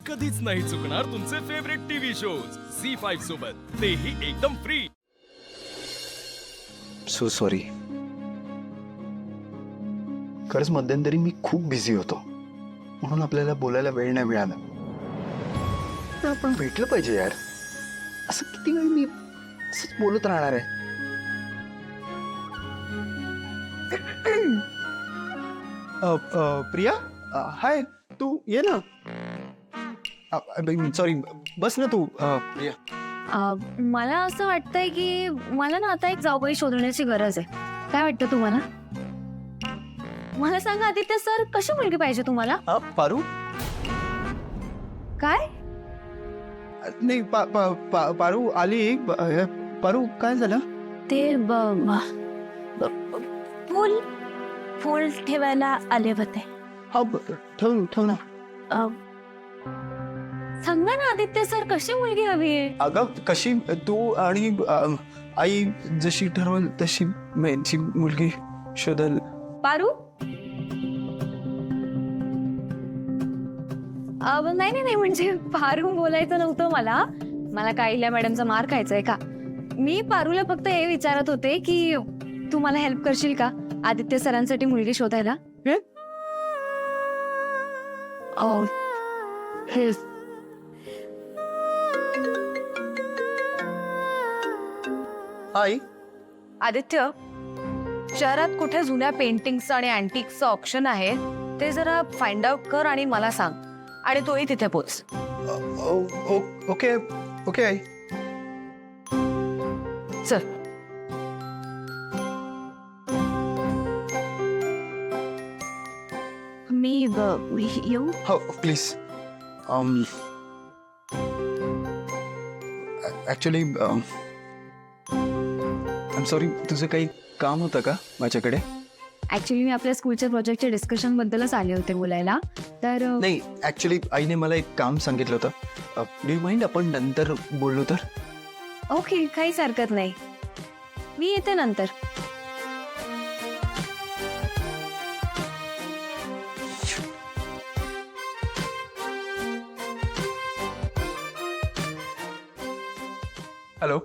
कधीच नाही चुकणार तुमचे फेवरेट टीव्ही शोज झी5 सोबत, तेही एकदम फ्री. So sorry. खरंच मध्यंतरी मी खूप बिझी होतो, म्हणून आपल्याला बोलायला वेळ नाही मिळाला. तर आपण भेटलं पाहिजे यार. असं किती वेळ मी असंच बोलत राहणार आहे. प्रिया, हाय. तू ये ना. सॉरी, बस ना तू. प्रिया, मला असं वाटतंय की मला ना आता एक जाऊबाई शोधण्याची गरज आहे. काय वाटतं तुम्हाला? मला सांगा आदित्य सर, कशी मुलगी पाहिजे तुम्हाला? पारू. काय? नाही, पारू आली. पारू, काय झालं? ते फुल ठेवायला आले होते. हा, ठेव ना. सांगा ना आदित्य सर, कशी मुलगी हवी आहे? अगं, कशी तू आणि आई जशी ठरवल तशी मेनची मुलगी शोधल. पारू? नाही, म्हणजे पारू बोलायचं नव्हतं मला काहिल्या मॅडमचा मार खायचाय का? मी पारूला फक्त हे विचारत होते की तू मला हेल्प करशील का आदित्य सरांसाठी मुलगी शोधायला? आई, आदित्य, शहरात कुठे जुन्या पेंटिंग्स आणि अँटिकचं ऑप्शन आहे ते जरा फाइंड आउट कर आणि मला सांग, आणि तोही तिथे पोच. Okay okay I. चल. मी येऊ? हो, please. Actually I am sorry. तुझं काही काम होतं का माझ्याकडे? ऍक्च्युली मी आपल्या स्कूलच्या प्रोजेक्टच्या डिस्कशन बद्दलच आले होते बोलायला. तर नाही, ॲक्च्युली आईने मला एक काम सांगितलं होतं. डू यू माइंड आपण नंतर बोललो तर? ओके, काहीच हरकत नाही. मी येते नंतर. हॅलो.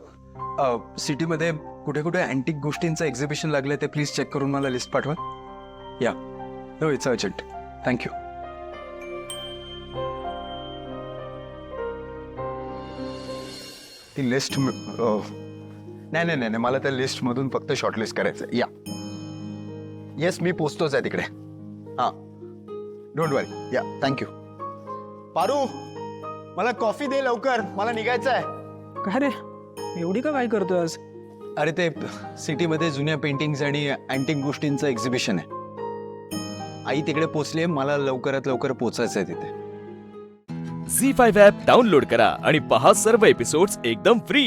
सिटीमध्ये कुठे कुठे अँटिक गोष्टींचं एक्झिबिशन लागलं ते प्लीज चेक करून मला लिस्ट पाठवा. या. No, it's urgent. थँक्यू. ती लिस्ट नाही, मला त्या लिस्टमधून फक्त शॉर्टलिस्ट करायचं. या. येस, मी पोचतोच आहे तिकडे. हां, डोंट वरी. या, थँक्यू. पारू, मला कॉफी दे लवकर, मला निघायचं आहे. काय रे, एवढी का काय करतोय आज? अरे, ते सिटीमध्ये जुन्या पेंटिंग्स आणि अँटिक गोष्टींचं एक्झिबिशन आहे. आई तिकडे पोचली, मला लवकरात लवकर पोचायचं आहे तिथे. झी5 ॲप डाउनलोड करा आणि पहा सर्व एपिसोड्स एकदम फ्री.